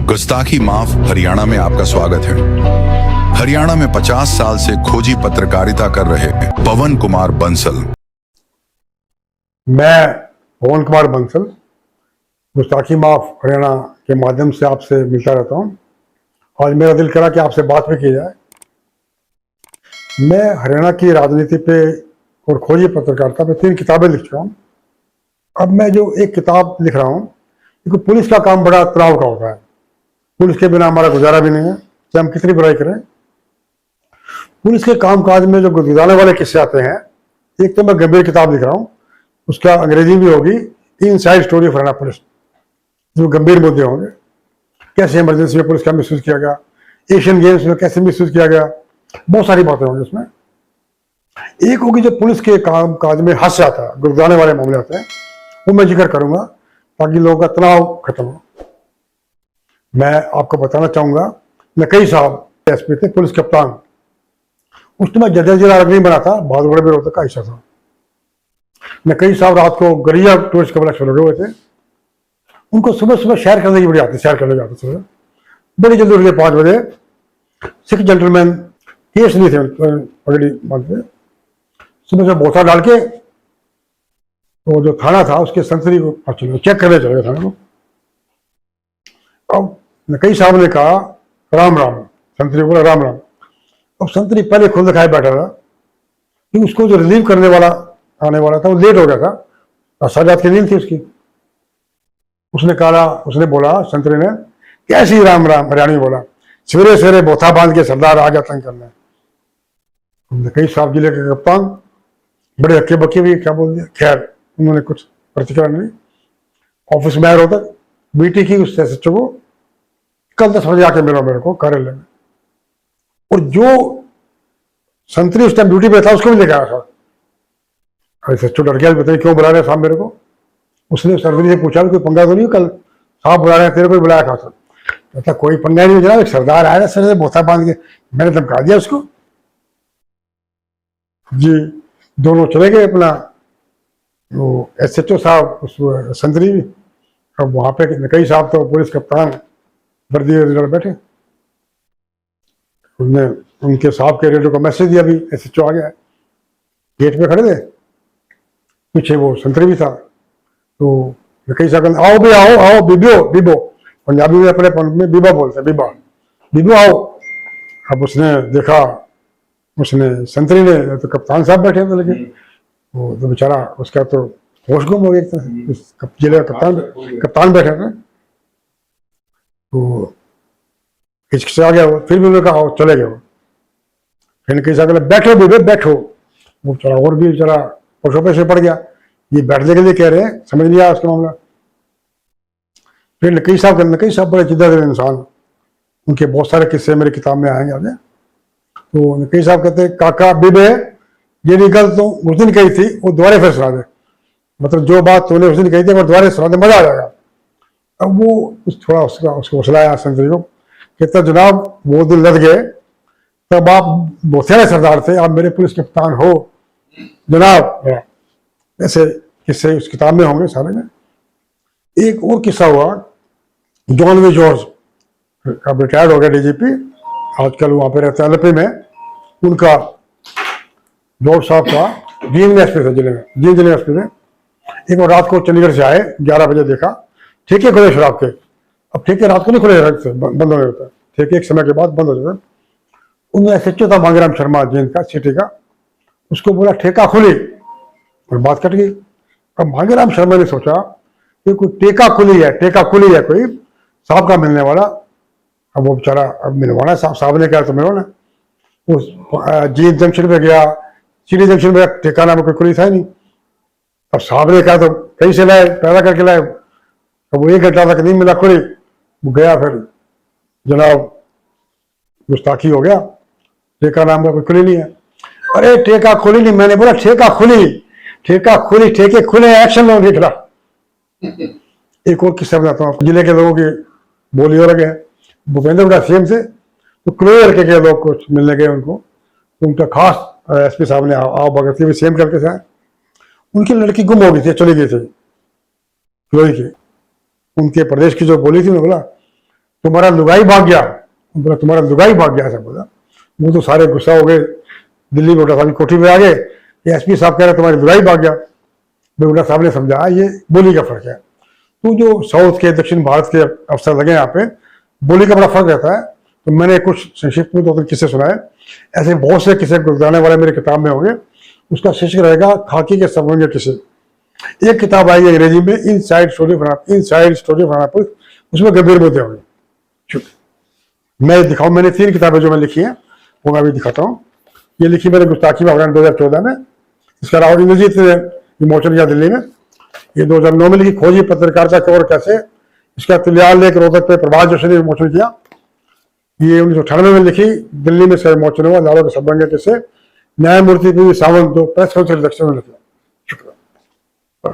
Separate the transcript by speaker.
Speaker 1: गुस्ताखी माफ हरियाणा में आपका स्वागत है। हरियाणा में 50 साल से खोजी पत्रकारिता कर रहे पवन कुमार बंसल।
Speaker 2: मैं पवन कुमार बंसल गुस्ताखी माफ हरियाणा के माध्यम से आपसे मिलता रहता हूँ। आज मेरा दिल करा कि आपसे बात भी की जाए। मैं हरियाणा की राजनीति पे और खोजी पत्रकारिता पे 3 किताबें लिख चुका हूँ। अब मैं जो एक किताब लिख रहा हूँ, क्योंकि पुलिस का काम बड़ा तनाव का होता है। पुलिस के बिना हमारा गुजारा भी नहीं है, चाहे हम कितनी बुराई करें। पुलिस के कामकाज में जो गुजराने वाले किस्से आते हैं, एक तो मैं गंभीर किताब लिख रहा हूँ, उसका अंग्रेजी भी होगी, inside story of Haryana police, जो गंभीर मुद्दे होंगे। कैसे इमरजेंसी में पुलिस का मिसयूज किया गया, एशियन गेम्स में कैसे मिसयूज किया गया, बहुत सारी बातें होंगी उसमें। एक होगी जो पुलिस के काम काज में हास्य आता है, गुजराने वाले मामले आते हैं, वो मैं जिक्र करूंगा ताकि लोगों का तनाव खत्म हो। मैं आपको बताना चाहूंगा, नकई साहब एसपी थे, पुलिस कप्तान। उस समय जदर जिला नहीं बना था, बहुत बड़े विरोध का हिस्सा था। नकई साहब रात को गरिया टूरिस्ट कॉम्प्लेक्स में लगे हुए थे। उनको सुबह सुबह सैर करने की बड़ी आती, सैर करने जाते सुबह बड़ी जल्दी उठे 5 बजे। सिख जेंटलमैन केस नहीं थे पगड़ी बांधते, सुबह से बोतल डाल के तो जो थाना था उसके संतरी को चेक करने चले गए थाने को। अब नकई साहब ने कहा राम राम, संतरी बोला राम राम। अब संतरी पहले खुद दिखाए बैठा था कि उसको जो रिलीव करने वाला आने वाला था वो लेट हो गया था, साजात की नींद थी उसकी। उसने बोला संतरी ने, कैसी राम राम, हरियाणी बोला, सवेरे सवेरे बोथा बांध के सरदार आ गया तंग करने। नकई साहब जिले के कप्तान बड़े हक्के बक्के भी क्या बोल दिया। खैर उन्होंने कुछ प्रतिक्रिया नहीं। ऑफिस में आया रोहतक, बीटी की उस एसएचओ को, कल 10 बजे आके मिलो मेरे को कार्यालय में। और जो संतरी उस टाइम ड्यूटी पे था उसको भी लेकर आया था। एसएचओ डर गया, बताइए क्यों बुला रहे साहब मेरे को। उसने संतरी से पूछा कोई पंगा तो नहीं, कल साहब बुला रहे हैं, तेरे को बुलाया था सर। कहता कोई पंगा नहीं जनाब, एक सरदार आया सर से बोथा बांध के, मैंने धमका दिया उसको जी। दोनों चले गए अपना, वो एसएचओ साहब उस संतरी। अब वहां पे नकई साहब तो पुलिस कप्तान वर्दी लड़ बैठे। उसने उनके साहब के रेडियो को मैसेज दिया, भी एसएचओ आ गया। गेट पे खड़े थे, पीछे वो संतरी भी था। तो नकई साहब कहते आओ भी आओ आओ, बीबो बीबो, पंजाबी में अपने में बीबा बोलते, बीबा बीबो आओ। अब उसने देखा, उसने संतरी ने तो कप्तान साहब बैठे थे, लेकिन वो तो बेचारा उसका तो होश गुम हो गया। जिले का कप्तान बैठे थे, तो हिचक आ गया वो। फिर भी उन्होंने कहा चले गए वो। फिर किसी साहब बैठो बीबे बैठो। वो बेचारा और भी बेचारा पशु पे से पड़ गया, ये बैठने के लिए कह रहे हैं, समझ नहीं आया उसका मामला। फिर नकई साहब बड़े जिद्दा दिल इंसान, उनके बहुत सारे किस्से मेरी किताब में आएंगे आगे। तो नकई साहब कहते काका बीबे ये नहीं गल तो उस दिन कही थी, वो दोबारा फिर सुना दे। मतलब जो बात तूने उस दिन कही थी वो दोबारा सुना दे, मजा आ जाएगा। अब वो थोड़ा उसको हौसलाया संतरी को। कहता जनाब वो दिन लद गए तब आप बोथेरे सरदार थे, आप मेरे पुलिस कप्तान हो जनाब। ऐसे किस्से उस किताब में होंगे सारे में। एक और किस्सा हुआ, जॉन वी जॉर्ज, अब रिटायर्ड हो गया डीजीपी, आजकल वहां पे रहता है एलपी में। उनका जॉर्ज साहब का जींद में एसपी थे, जिले में जींद जिले में एसपी थे। एक बार रात को चंडीगढ़ से आए, 11 बजे देखा ठेके खुले शराब के। अब ठेके रात को नहीं खुले रहते, बंद हो जाते, ठेके एक समय के बाद बंद हो जाते। उनमें एसएचओ था मांगेराम शर्मा जींद का, सिटी का। उसको बोला ठेका खुली, और बात कट गई। अब मांगेराम शर्मा ने सोचा कि कोई टेका खुली है कोई साहब का मिलने वाला। अब वो बेचारा अब मिलवाना, साहब ने कहा तो मिलवाना। उस जींद जंक्शन पे गया, सिटी जंक्शन में ठेका नाम कोई खुली था ही नहीं। अब साहब ने कहा तो कहीं से लाए, पैदा करके लाए। अब वो 1 घंटा तक नहीं मिला खुली, वो गया। फिर जनाब गुस्ताखी हो गया, ठेका नाम का कोई खुली नहीं है। अरे ठेका खुली नहीं, मैंने बोला ठेका खुली, ठेके खुले, एक्शन लो दिख रहा। एक और किस्सा बताता हूँ, जिले के लोगों की बोली हो रही है। भूपेंद्र हुड्डा सीएम से तो क्लोजर के लोग कुछ मिलने गए उनको, तो उनका खास एसपी साहब ने आओ भगत की सीएम करके से। उनकी लड़की गुम हो गई थी, चली गई थी क्लोई की। उनके प्रदेश की जो बोली थी, बोला तुम्हारा लुगाई भाग गया। बोला तुम्हारा लुगाई भाग गया, ऐसा बोला। वो तो सारे गुस्सा हो गए, दिल्ली में साहब की कोठी में आ गए, एसपी साहब कह रहे तुम्हारी लुगाई भाग गया। बेगुड़ा साहब ने समझा ये बोली का फर्क है। तो जो साउथ के दक्षिण भारत के अफसर लगे यहाँ पे, बोली का बड़ा फर्क रहता है। तो मैंने कुछ संक्षिप्त में 2-3 किस्से सुनाए, ऐसे बहुत से किस्से गुजराने वाले मेरी किताब में होंगे। उसका शीर्षक रहेगा खाकी के संबंध के किस्से। एक किताब आई है अंग्रेजी में, इनसाइड स्टोरी फनापुर, उसमें गंभीर मुद्दे होंगे। मैं दिखाऊं, मैंने 3 किताबें जो मैं लिखी हैं वो मैं अभी दिखाता हूँ। ये लिखी मैंने गुस्ताखी भावना 2014 में, इसका राहुल इंद्रजीत ने विमोचन किया दिल्ली में। ये 2009 में लिखी खोजी पत्रकारिता क्यों और कैसे, इसका तुलियाल लेख रोहतक पे प्रभात जोशी ने विमोचन किया। ये 1998 में लिखी, दिल्ली में इसका विमोचन हुआ, लालों के संबंध कैसे। न्यायमूर्ति पी सावंत जो प्रेस काउंसिल दक्षिण में लिखा। शुक्रिया।